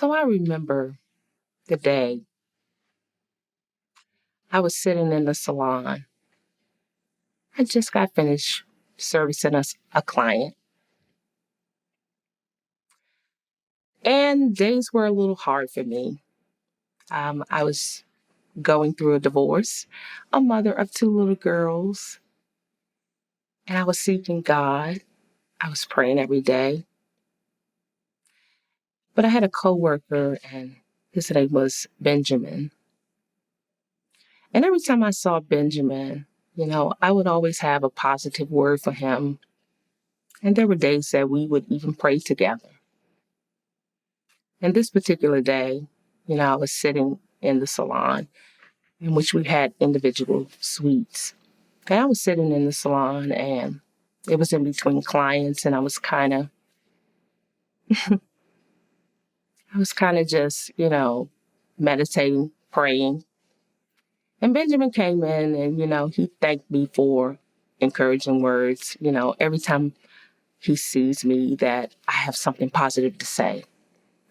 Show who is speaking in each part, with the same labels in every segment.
Speaker 1: So I remember the day I was sitting in the salon. I just got finished servicing a client, and days were a little hard for me. I was going through a divorce, a mother of two little girls, and I was seeking God. I was praying every day. But I had a coworker, and his name was Benjamin. And every time I saw Benjamin, I would always have a positive word for him. And there were days that we would even pray together. And this particular day, I was sitting in the salon in which we had individual suites. And I was sitting in the salon, and it was in between clients, and I was kind of just, meditating, praying. And Benjamin came in and, he thanked me for encouraging words. Every time he sees me that I have something positive to say.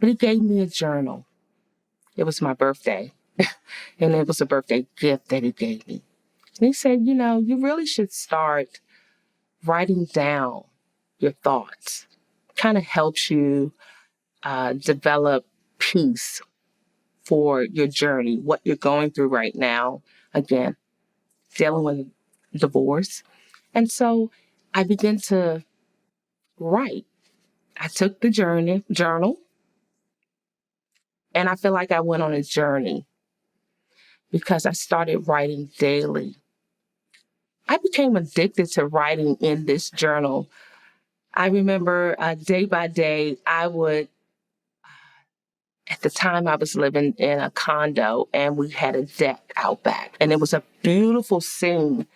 Speaker 1: But he gave me a journal. It was my birthday. And it was a birthday gift that he gave me. And he said, you really should start writing down your thoughts. Kind of helps you develop peace for your journey, what you're going through right now. Again, dealing with divorce. And so I began to write. I took the journal, and I feel like I went on a journey because I started writing daily. I became addicted to writing in this journal. I remember day by day, at the time I was living in a condo and we had a deck out back, and it was a beautiful scene.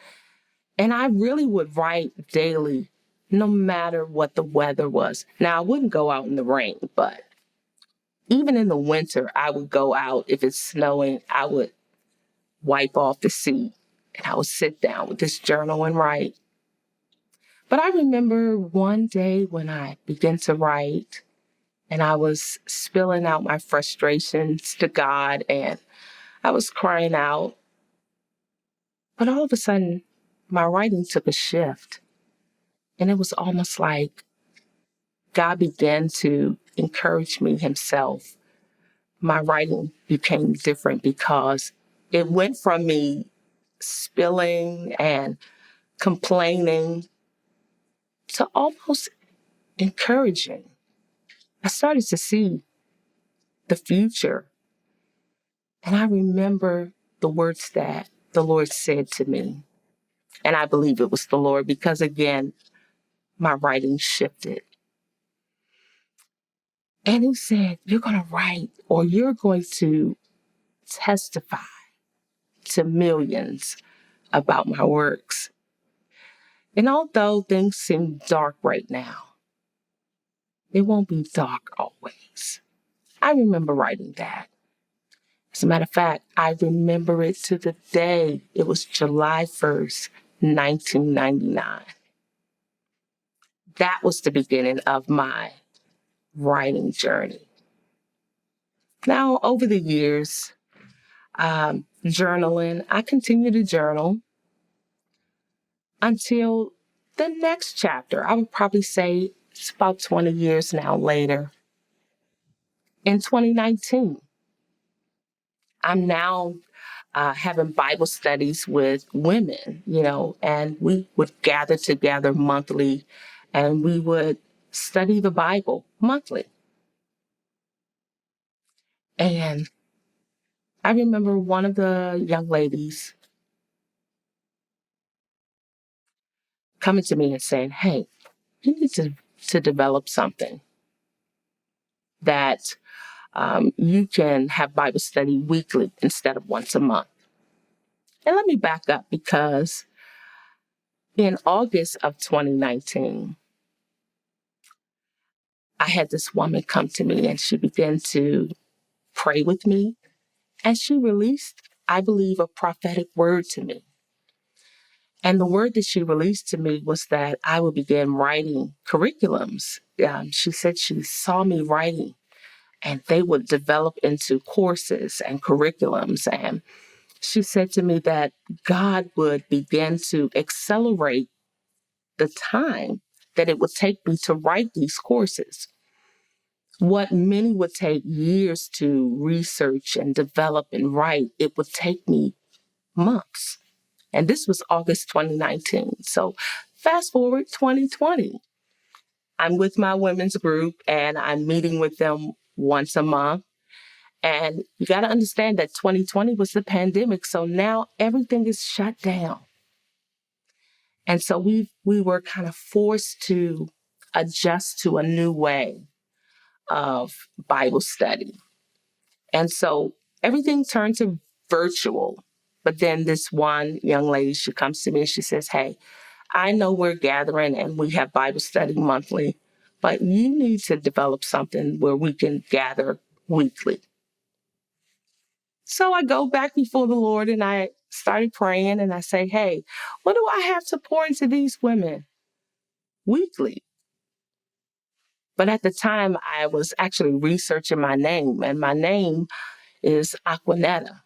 Speaker 1: And I really would write daily, no matter what the weather was. Now, I wouldn't go out in the rain, but even in the winter, I would go out. If it's snowing, I would wipe off the seat and I would sit down with this journal and write. But I remember one day when I began to write and I was spilling out my frustrations to God and I was crying out. But all of a sudden, my writing took a shift. And it was almost like God began to encourage me himself. My writing became different because it went from me spilling and complaining to almost encouraging. I started to see the future. And I remember the words that the Lord said to me. And I believe it was the Lord because, again, my writing shifted. And he said, you're going to write or you're going to testify to millions about my works. And although things seem dark right now, it won't be dark always. I remember writing that. As a matter of fact, I remember it to the day. It was July 1st, 1999. That was the beginning of my writing journey. Now, over the years, journaling, I continue to journal until the next chapter. I would probably say it's about 20 years now later. In 2019, I'm now having Bible studies with women, and we would gather together monthly and we would study the Bible monthly. And I remember one of the young ladies coming to me and saying, hey, you need to develop something that you can have Bible study weekly instead of once a month. And let me back up because in August of 2019, I had this woman come to me and she began to pray with me. And she released, I believe, a prophetic word to me. And the word that she released to me was that I would begin writing curriculums. She said she saw me writing and they would develop into courses and curriculums. And she said to me that God would begin to accelerate the time that it would take me to write these courses. What many would take years to research and develop and write, it would take me months. And this was August 2019. So fast forward 2020. I'm with my women's group and I'm meeting with them once a month. And you got to understand that 2020 was the pandemic. So now everything is shut down. And so we were kind of forced to adjust to a new way of Bible study. And so everything turned to virtual. But then this one young lady, she comes to me and she says, "Hey, I know we're gathering and we have Bible study monthly, but you need to develop something where we can gather weekly." So I go back before the Lord and I started praying and I say, "Hey, what do I have to pour into these women weekly?" But at the time, I was actually researching my name, and my name is Acquanetta.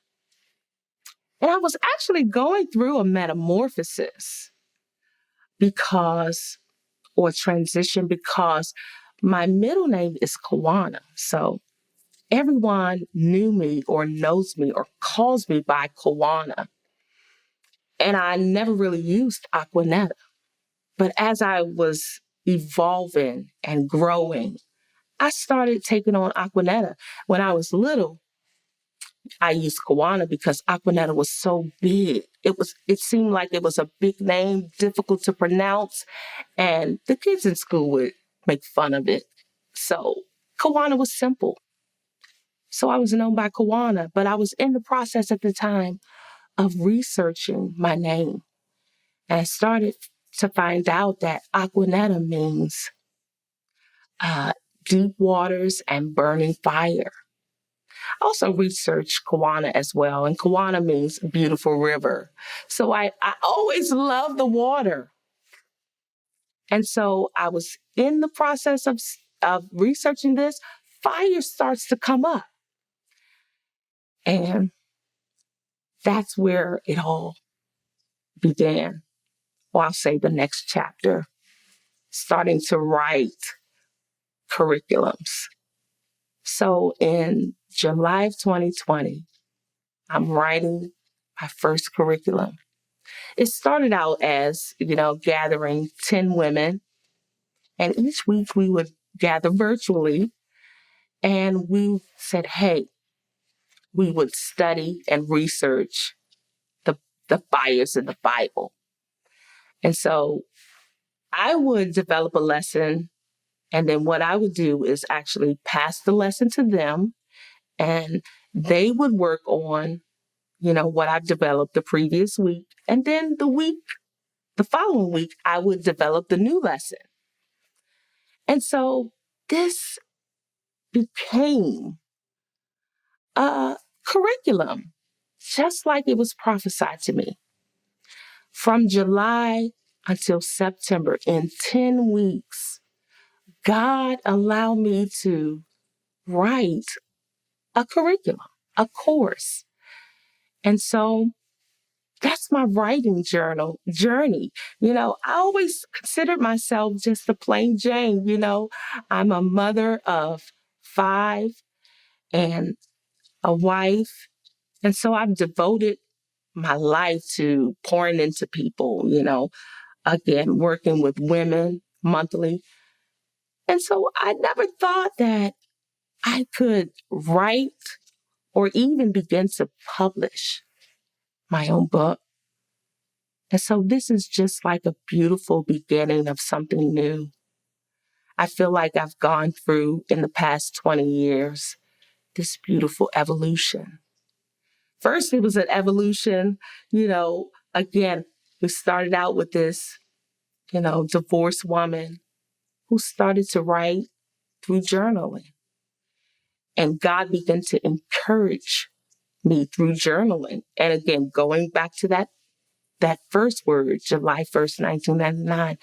Speaker 1: And I was actually going through a metamorphosis because, or transition, because my middle name is Kawana. So everyone knew me or knows me or calls me by Kawana. And I never really used Acquanetta. But as I was evolving and growing, I started taking on Acquanetta. When I was little, I used Kawana because Acquanetta was so big. It seemed like it was a big name, difficult to pronounce, and the kids in school would make fun of it. So Kawana was simple. So I was known by Kawana, but I was in the process at the time of researching my name. And I started to find out that Acquanetta means deep waters and burning fire. I also researched Kawana as well, and Kawana means beautiful river. So I always loved the water. And so I was in the process of researching this, fire starts to come up. And that's where it all began. Or I'll say the next chapter, starting to write curriculums. So in July of 2020, I'm writing my first curriculum. It started out as, gathering 10 women, and each week we would gather virtually, and we said, hey, we would study and research the, the fires in the Bible. And so I would develop a lesson, and then what I would do is actually pass the lesson to them, and they would work on, what I've developed the previous week. And then the following week, I would develop the new lesson. And so this became a curriculum, just like it was prophesied to me. From July until September, in 10 weeks, God allowed me to write a curriculum, a course. And so that's my writing journey. I always considered myself just a plain Jane. I'm a mother of 5 and a wife. And so I've devoted my life to pouring into people, again, working with women monthly. And so I never thought that I could write or even begin to publish my own book. And so this is just like a beautiful beginning of something new. I feel like I've gone through in the past 20 years this beautiful evolution. First, it was an evolution, again, we started out with this, divorced woman who started to write through journaling. And God began to encourage me through journaling. And again, going back to that first word, July 1st, 1999,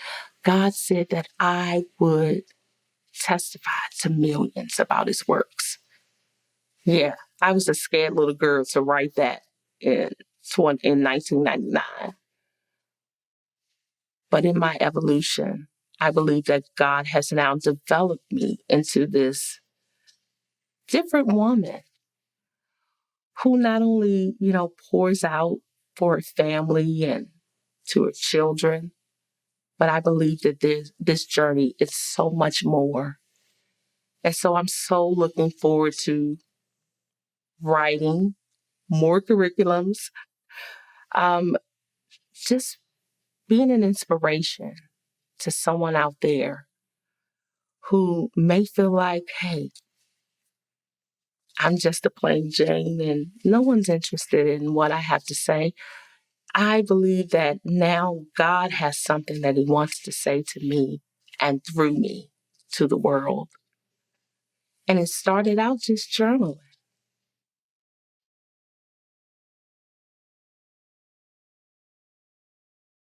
Speaker 1: God said that I would testify to millions about his works. Yeah, I was a scared little girl to write that in, in 1999. But in my evolution, I believe that God has now developed me into this different woman who not only, pours out for her family and to her children, but I believe that this journey is so much more. And so I'm so looking forward to writing more curriculums, um, just being an inspiration to someone out there who may feel like, hey, I'm just a plain Jane and no one's interested in what I have to say. I believe that now God has something that He wants to say to me and through me to the world. And it started out just journaling.